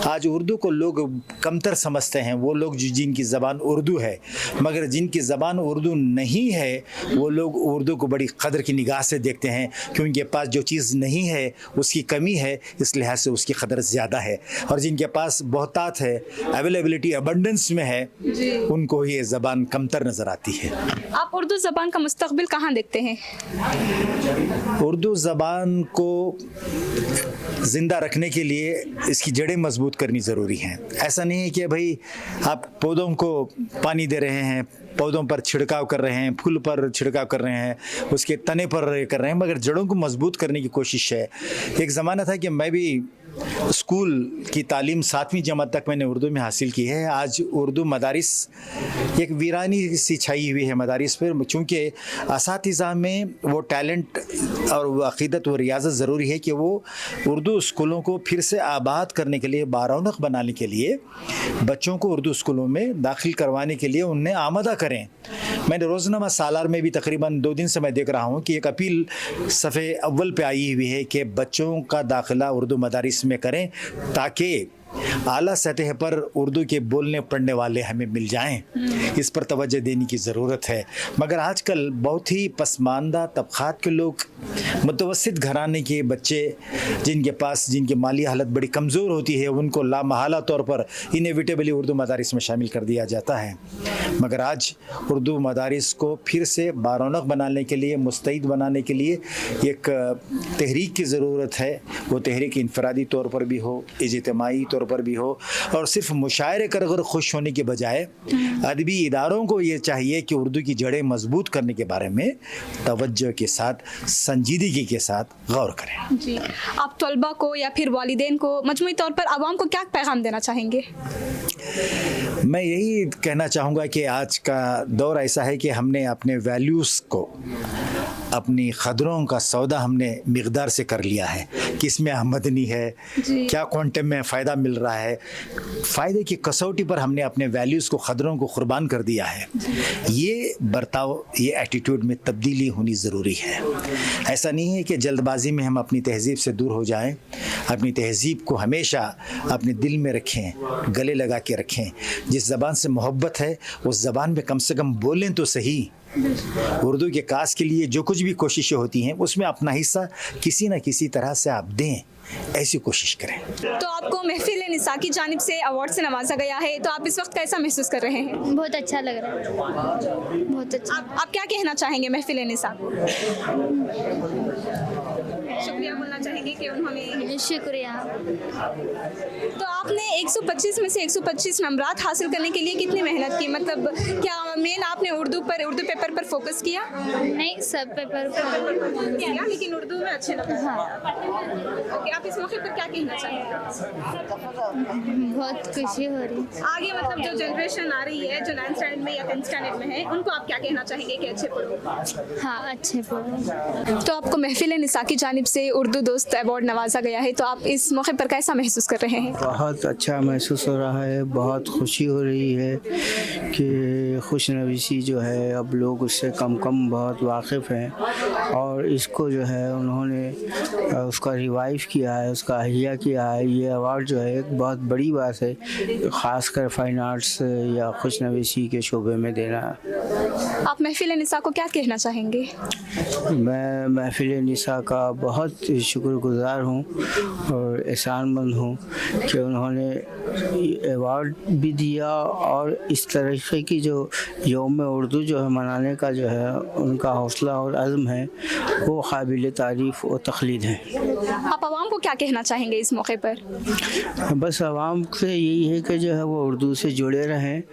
आज उर्दू को लोग कमतर समझते हैं, वो लोग जिनकी ज़बान उर्दू है, मगर जिनकी ज़बान उर्दू नहीं है वो लोग उर्दू को बड़ी कदर की निगाह से देखते हैं कि उनके पास जो चीज़ नहीं है उसकी कमी है, इस लिहाज से उसकी कदर ज़्यादा है। और जिनके पास बहुतात है, अवेलेबिलिटी अबंडेंस में है, उनको ये ज़बान कमतर नज़र आती है। आप उर्दू ज़बान का मुस्तक़बिल कहाँ देखते हैं? उर्दू ज़बान को ज़िंदा रखने के लिए इसकी जड़ें मजबूत करनी ज़रूरी हैं। ऐसा नहीं है कि भाई आप पौधों को पानी दे रहे हैं, पौधों पर छिड़काव कर रहे हैं, फूल पर छिड़काव कर रहे हैं, उसके तने पर कर रहे हैं, मगर जड़ों को मजबूत करने की कोशिश है। एक ज़माना था कि मैं भी स्कूल की तालीम 7वीं जमात तक मैंने उर्दू में हासिल की है। आज उर्दू मदारिस एक वीरानी सी छाई हुई है मदारिस पर, चूँकि असातिज़ा में वो टैलेंट और वो अक़ीदत, वो रियाज़त ज़रूरी है कि वो उर्दू स्कूलों को फिर से आबाद करने के लिए, बारौनक बनाने के लिए, बच्चों को उर्दू स्कूलों में दाखिल करवाने के लिए उन्हें आमादा करें। मैंने रोज़नामा सालार में भी तकरीबन 2 दिन से मैं देख रहा हूँ कि एक अपील सफ़े अव्वल पे आई हुई है कि बच्चों का दाखिला उर्दू मदारिस में करें ताकि आला सतह पर उर्दू के बोलने पढ़ने वाले हमें मिल जाएं। इस पर तवज्जो देने की ज़रूरत है। मगर आजकल बहुत ही पसमानदा तबक़ात के लोग, मुतवस्सित घराने के बच्चे जिनकी माली हालत बड़ी कमज़ोर होती है, उनको लामहला तौर पर इनेविटेबली उर्दू मदारिस में शामिल कर दिया जाता है। मगर आज उर्दू मदारिस को फिर से बारौनक बनाने के लिए, मुस्तैद बनाने के लिए एक तहरीक की ज़रूरत है। वो तहरीक इनफरादी तौर पर भी हो, इज्तिमाई तौर पर भी हो, और सिर्फ मुशायरे कर खुश होने के बजाय अदबी इदारों को ये चाहिए कि उर्दू की जड़ें मजबूत करने के बारे में तवज्जो के साथ, संजीदगी के साथ गौर करें। जी, आप तलबा को या फिर वालिदैन को, मजमूई तौर पर आवाम को क्या पैगाम देना चाहेंगे? मैं यही कहना चाहूँगा कि आज का दौर ऐसा है कि हमने अपने वैल्यूज़ को अपनी ख़दरों का सौदा हमने मिक़दार से कर लिया है, किस में आमदनी है, क्या क्वांटम में फ़ायदा मिल रहा है, फ़ायदे की कसौटी पर हमने अपने वैल्यूज़ को, ख़दरों को क़ुरबान कर दिया है। ये बर्ताव, ये एटीट्यूड में तब्दीली होनी ज़रूरी है। ऐसा नहीं है कि जल्दबाजी में हम अपनी तहज़ीब से दूर हो जाएं। अपनी तहज़ीब को हमेशा अपने दिल में रखें, गले लगा के रखें। जिस ज़बान से मोहब्बत है उस ज़बान में कम से कम बोलें तो सही। उर्दू के कास के लिए जो कुछ भी कोशिशें होती हैं उसमें अपना हिस्सा किसी न किसी तरह से आप दें, ऐसी कोशिश करें। तो आपको महफिल निसा की जानिब से अवार्ड से नवाजा गया है, तो आप इस वक्त कैसा महसूस कर रहे हैं? बहुत अच्छा लग रहा है, बहुत अच्छा। आप क्या कहना चाहेंगे महफिल निसा को? शुक्रिया बोलना चाहेंगे कि उन्होंने। शुक्रिया। तो आपने 125 में से 125 नंबरात हासिल करने के लिए कितनी मेहनत की? मतलब क्या मेन आपने उर्दू पेपर पर फोकस किया? नहीं, सब पेपर किया, लेकिन उर्दू में अच्छे नंबर। हाँ। ओके, आप इस मौके पर क्या कहना चाहेंगे? बहुत खुशी हो रही है। आगे मतलब जो जनरेशन आ रही है, जो 9th स्टैंडर्ड में या 10th स्टैंडर्ड में है, उनको आप क्या कहना चाहेंगे कि अच्छे पढ़ो? हाँ, अच्छे पढ़ो। तो आपको महफिल निसा की जानिब से उर्दू दोस्त अवार्ड नवाजा गया है, तो आप इस मौके पर कैसा महसूस कर रहे हैं? बहुत अच्छा महसूस हो रहा है, बहुत खुशी हो रही है कि खुशनवीसी जो है अब लोग उससे कम बहुत वाकिफ़ हैं, और इसको जो है उन्होंने उसका रिवाइव किया है, उसका अहिया किया है। ये अवार्ड जो है एक बहुत बड़ी बात है, ख़ासकर फ़ाइन आर्ट्स या खुशनवीसी के शोबे में देना। आप महफिल निसा को क्या कहना चाहेंगे? मैं महफिल निसा का बहुत शुक्रगुज़ार हूँ और एहसानमंद हूँ कि उन्होंने अवार्ड भी दिया, और इस तरीक़े की जो यौम उर्दू जो है मनाने का जो है उनका हौसला और अज़्म है, वो काबिल तारीफ़ और तख़लीद है। आप आवाम को क्या कहना चाहेंगे इस मौके पर? बस आवाम से यही है कि जो है वो उर्दू से जुड़े रहें,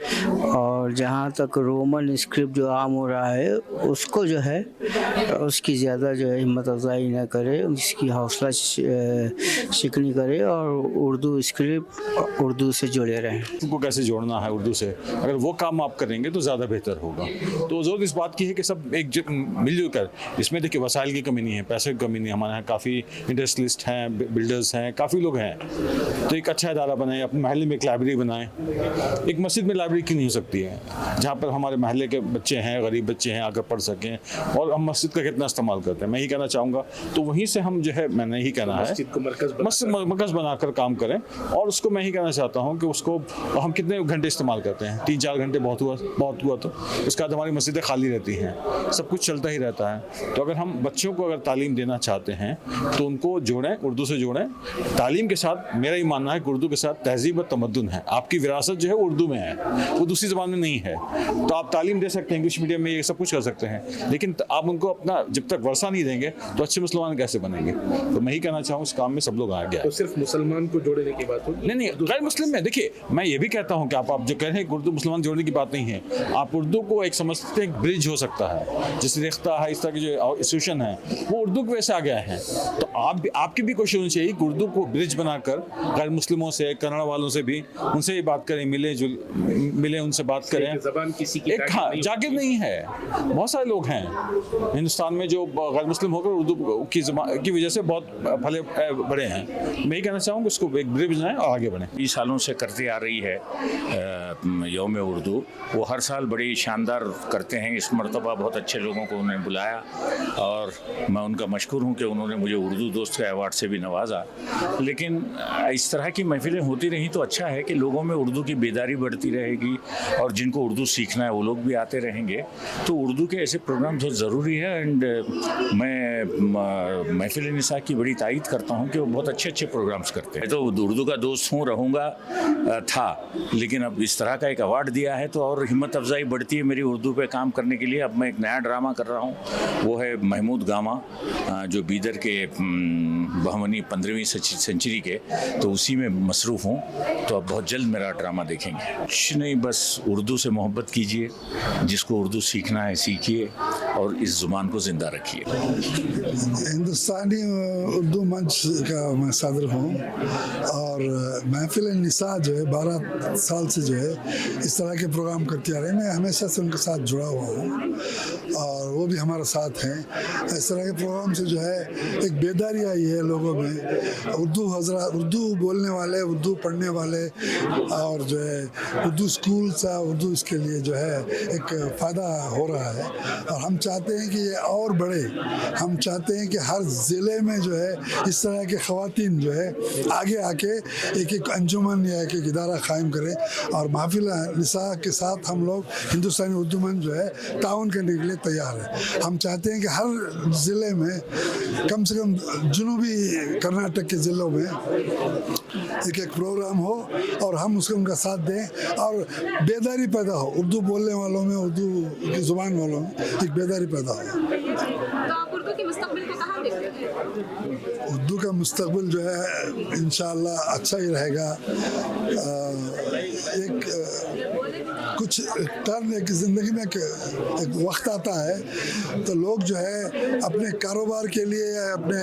और जहाँ तक रोमन स्क्रिप्ट जो आम हो रहा है उसको जो है उसकी ज़्यादा जो है हिम्मत अफ़ज़ाई न करे, उसकी हौसला शिकनी करे, और उर्दू स्क्रिप्ट उर्दू से जुड़े रहें। उनको कैसे जोड़ना है उर्दू से, अगर वो काम आप करेंगे तो ज़्यादा बेहतर होगा। तो ज़रूरत इस बात की है कि सब एक मिलजुल कर, इसमें देखिए वसाइल की कमी नहीं है, पैसे की कमी नहीं है, हमारे यहाँ काफ़ी इंडस्ट्रियलिस्ट हैं, बिल्डर्स हैं, काफ़ी लोग हैं। तो एक अच्छा इदारा बनाएं, अपने महल्ले में एक लाइब्रेरी बनाएं। एक मस्जिद में लाइब्रेरी क्यों नहीं हो सकती है, जहाँ पर हमारे महल्ले के बच्चे हैं, गरीब बच्चे हैं, आकर पढ़ सकें, और हम मस्जिद का कितना इस्तेमाल करते हैं। मैं यही कहना चाहूँगा, तो वहीं से हम जो है, मैंने यही कहना है मस्जिद को मरकज़ बनाकर काम करें, और उसको मैं ही कहना चाहता हूँ कि उसको हम कितने घंटे इस्तेमाल करते हैं, 3-4 घंटे बहुत हुआ तो उसके बाद हमारी मस्जिदें खाली रहती हैं, सब कुछ चलता ही रहता है। तो अगर हम बच्चों को अगर तालीम देना चाहते हैं तो उनको जोड़ें, उर्दू से जोड़ें। तालीम के साथ मेरा ये मानना है कि उर्दू के साथ तहजीब और तमद्दुन है, आपकी विरासत जो है उर्दू में है, वो दूसरी ज़बान में नहीं है। तो आप तालीम दे सकते हैं, इंग्लिश मीडियम में ये सब कुछ कर सकते हैं, लेकिन आप उनको अपना जब तक वर्षा नहीं देंगे तो अच्छे मुसलमान कैसे बनेंगे? तो मैं ही कहना चाहूँ इस काम में सब लोग आगे आए। तो सिर्फ मुसलमान को जोड़ने की बात होगी? नहीं, गैर मुस्लिम में देखिए, मैं ये भी कहता हूँ कि आप जो कह रहे हैं उर्दू मुसलमान जोड़ने की बात नहीं है। आप उर्दू को एक समझते हैं, एक ब्रिज हो सकता है, जैसे रेख्ता है, इस तरह के जो इंस्टीट्यूशन है वो उर्दू की वजह से आ गया है। तो आपकी भी कोशिश होनी चाहिए कि उर्दू को ब्रिज बनाकर गैर मुस्लिमों से, कन्नड़ वालों से भी उनसे बात करें, मिले उनसे बात करें। ज़बान किसी की जागिर नहीं है, बहुत सारे लोग हैं हिंदुस्तान में जो गैर मुस्लिम होकर उर्दू की वजह से बहुत फले बड़े हैं। मैं ही कहना चाहूँगा उसको एक ब्रिज बनाएं और आगे बढ़ें। 20 सालों से करते आ रही है यौम उर्दू, वो हर साल बड़ी शानदार करते हैं। इस मरतबा बहुत अच्छे लोगों को उन्होंने बुलाया, और मैं उनका मशकूर हूँ कि उन्होंने मुझे उर्दू दोस्त के अवार्ड से भी नवाजा। लेकिन इस तरह की महफिलें होती रहीं तो अच्छा है कि लोगों में उर्दू की बेदारी बढ़ती रहेगी, और जिनको उर्दू सीखना है वो लोग भी आते रहेंगे। तो उर्दू के ऐसे प्रोग्राम बहुत ज़रूरी है, एंड मैं महफिल निसा की बड़ी तारीफ़ करता हूँ कि वो बहुत अच्छे प्रोग्राम्स करते हैं। तो उर्दू का दोस्त हूँ, रहूँगा, था, लेकिन अब इस तरह का एक अवार्ड दिया है तो और हिम्मत अफजाई बढ़ती है मेरी उर्दू पे काम करने के लिए। अब मैं एक नया ड्रामा कर रहा हूँ, वो है महमूद गामा, जो बीदर के बहमनी 15वीं सेंचुरी के, तो उसी में मसरूफ़ हूँ। तो अब बहुत जल्द मेरा ड्रामा देखेंगे। कुछ नहीं, बस उर्दू से मोहब्बत कीजिए, जिसको उर्दू सीखना है सीखिए, और इस ज़ुबान को ज़िंदा रखिए। हिंदुस्तानी उर्दू मंच का मैं सदर हूँ, और महफिल निसा जो है 12 साल से जो है इस तरह के प्रोग्राम करते आ रहे हैं। मैं हमेशा से उनके साथ जुड़ा हुआ हूँ और वो भी हमारे साथ हैं। इस तरह के प्रोग्राम से जो है एक बेदारी आई है लोगों में। उर्दू बोलने वाले, उर्दू पढ़ने वाले और जो है उर्दू स्कूल सा उर्दू इसके लिए जो है एक फ़ायदा हो रहा है और हम चाहते हैं कि ये और बढ़े। हम चाहते हैं कि हर ज़िले में जो है इस तरह के ख़वातीन जो है आगे आके एक अंजुमन या एक इदारा कायम करें और महफिल निसा के साथ हम लोग हिंदुस्तानी उर्दू मंच जो है ताउन करने के लिए तैयार है। हम चाहते हैं कि हर ज़िले में कम से कम जनूबी कर्नाटक के ज़िलों में एक प्रोग्राम हो और हम उसको उनका साथ दें और बेदारी पैदा हो। उर्दू बोलने वालों में, उर्दू की ज़ुबान वालों में एक बेदारी पैदा हो। तो आप उर्दू के मुस्तकबिल को कहाँ देखते हैं? उर्दू का मुस्तकबिल जो है इंशाअल्लाह अच्छा ही रहेगा। कुछ टर्न एक ज़िंदगी में एक वक्त आता है तो लोग जो है अपने कारोबार के लिए या अपने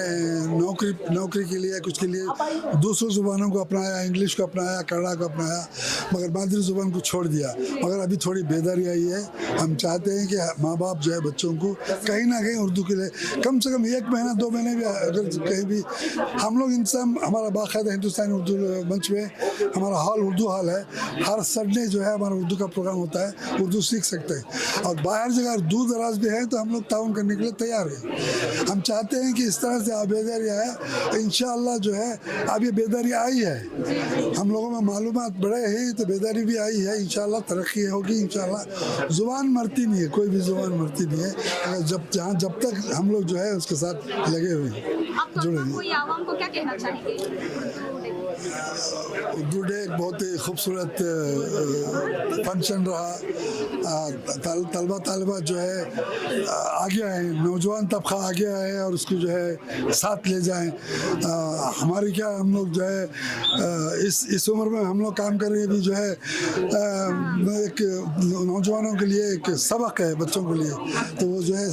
नौकरी के लिए कुछ के लिए दूसरी ज़ुबानों को अपनाया, इंग्लिश को अपनाया, कन्नड़ा को अपनाया, मगर मादरी ज़ुबान को छोड़ दिया। मगर अभी थोड़ी बेदारी आई है। हम चाहते हैं कि माँ बाप जो है बच्चों को कहीं ना कहीं उर्दू के लिए कम से कम 1 महीना 2 महीने भी अगर कहीं भी हम लोग इंसान हमारा बाकायदा हिंदुस्तानी उर्दू मंच में हमारा हॉल उर्दू हॉल है। हर संडे जो है हमारा उर्दू का प्रोग्राम होता है, उर्दू सीख सकते हैं और बाहर जगह दूर दराज भी है तो हम लोग ताउन करने के लिए तैयार हैं। हम चाहते हैं कि इस तरह से बेदारी आए। इंशाअल्लाह जो है अब ये बेदारी आई है, हम लोगों में मालूमात बढ़े हैं तो बेदारी भी आई है। इंशाअल्लाह तरक्की होगी। इंशाअल्लाह ज़ुबान मरती नहीं है, कोई भी ज़ुबान मरती नहीं है। अगर जब तक हम लोग जो है उसके साथ लगे हुए हैं, जुड़े हैं। आवाम को क्या कहना चाहेंगे? उर्दू डे एक बहुत ही खूबसूरत फंक्शन रहा। तलबा तालिबा जो है आगे आए, नौजवान तबका आगे आए और उसको जो है साथ ले जाएं। हमारी क्या हम लोग जो है इस उम्र में हम लोग काम कर रहे हैं भी जो है एक नौजवानों के लिए एक सबक है बच्चों के लिए, तो वो जो है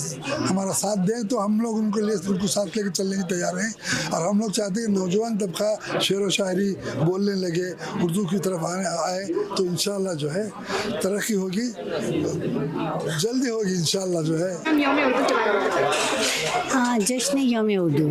हमारा साथ दें तो हम लोग उनके लिए उनको साथ लेकर चलने की तैयार हैं। और हम लोग चाहते हैं नौजवान तबका शेर व शायरी बोलने लगे, उर्दू की तरफ आए तो इंशाअल्लाह जो है तरक्की होगी, जल्दी होगी इंशाअल्लाह जो है। हाँ, जश्न यौम उर्दू।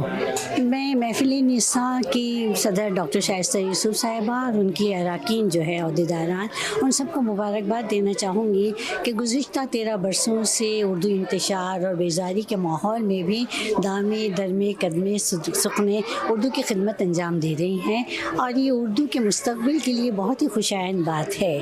मैं महफिल निसा की सदर डॉक्टर शाइस्ता यूसुफ साहिबा और उनकी अरकान जो है अहदेदारान, उन सबको मुबारकबाद देना चाहूँगी कि गुज़िश्ता 13 बरसों से उर्दू इंतशार और बेजारी के माहौल में भी दामे दरमे कदमे सुखने उर्दू की खिदमत अंजाम दे रही हैं और ये उर्दू के मुस्तक़बिल के लिए बहुत ही खुशाइन बात है।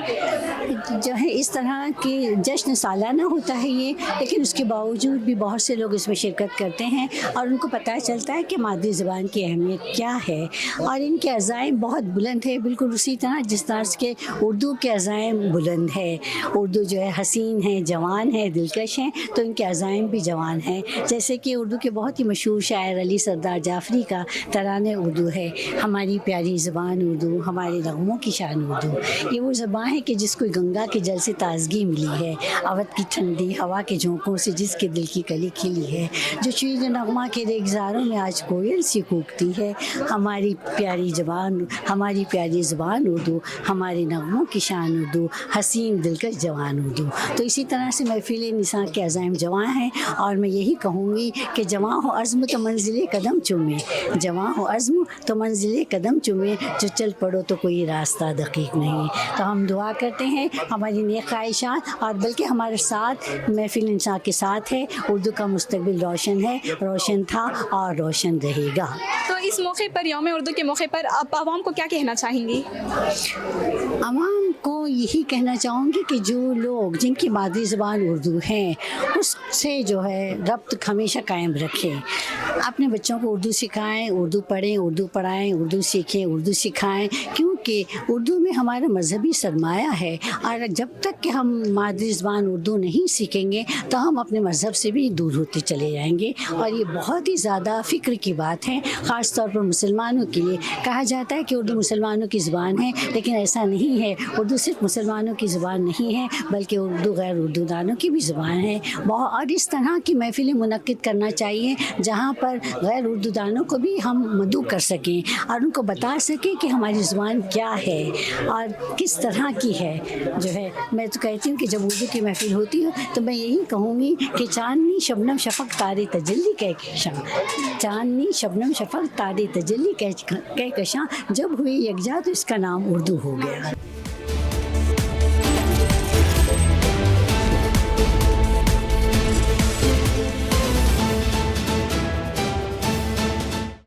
जो है इस तरह के जश्न सालाना होता है ये, लेकिन उसके बावजूद भी बहुत से लोग इसमें शिरकत करते हैं और उनको पता चलता है कि मादरी ज़बान की अहमियत क्या है और इनके अज़ाइम बहुत बुलंद है, बिल्कुल उसी तरह जिस तरह के उर्दू के अज़ाइम बुलंद है। उर्दू जो है हसीन है, जवान है, दिलकश है, तो इनके अज़ाइम भी जवान हैं। जैसे कि उर्दू के बहुत ही मशहूर शायर अली सरदार जाफरी का तराने उर्दू है, हमारी प्यारी ज़बान उर्दू, हमारे नगमों की शान उर्दू। ये वो ज़बान है कि जिसको गंगा के जल से ताजगी मिली है, अवध की ठंडी हवा के झोंकों से जिसके दिल की कली खिली है, जो शीर नगमा के रेगजारों में आज कोयल सी कूकती है। हमारी प्यारी ज़बान, हमारी प्यारी ज़बान उर्दू, हमारे नगमों की शान उर्दू, हसीन दिलकश जवान उर्दू। तो इसी तरह से महफिल निसा के अज़ाइम जवां हैं और मैं यही कहूँगी कि जवां हो अज़्म तो मंजिले कदम चूमे, जवां हो अज़्म तो मंजिले कदम चूमे, जो चल पड़ो तो कोई रास्ता दकीक नहीं। तो हम दुआ करते हैं हमारी नेक ख्वाहिशात और बल्कि हमारे साथ महफिल निसा के साथ है। उर्दू का मुस्तकबिल रोशन है, रोशन था और रोशन रहेगा। तो इस मौके पर, यौम उर्दू के मौके पर, आप आवाम को क्या कहना चाहेंगी? आवाम को यही कहना चाहूँगी कि जो लोग जिनकी मादरी ज़बान उर्दू है उससे जो है रब्त हमेशा कायम रखें। अपने बच्चों को उर्दू सिखाएं, उर्दू पढ़ें, उर्दू पढ़ाएं, उर्दू सीखें, उर्दू सिखाएं, क्योंकि उर्दू में हमारा मजहबी सरमाया है और जब तक कि हम मादरी ज़बान उर्दू नहीं सीखेंगे तो हम अपने मज़हब से भी दूर होते चले जाएंगे। और ये बहुत ही ज़्यादा फ़िक्र की बात है, ख़ास तौर पर मुसलमानों के लिए। कहा जाता है कि उर्दू मुसलमानों की ज़बान है, लेकिन ऐसा नहीं है। उर्दू सिर्फ मुसलमानों की ज़बान नहीं है, बल्कि उर्दू गैर उर्दू दानों की भी ज़बान है। और इस तरह की महफिलें मुनक्किद करना चाहिए जहाँ पर गैर उर्दू दानों को भी हम मदऊ कर सकें और उनको बता सकें कि हमारी ज़बान کیا ہے اور کس طرح کی ہے جو ہے. میں تو کہتی ہوں کہ جب اردو کی محفل ہوتی ہے تو میں یہی کہوں گی کہ چاندنی شبنم شفق تارے تجلی کہکشاں، چاندنی شبنم شفق تارے تجلی کہکشاں، جب ہوئی یکجا تو اس کا نام اردو ہو گیا.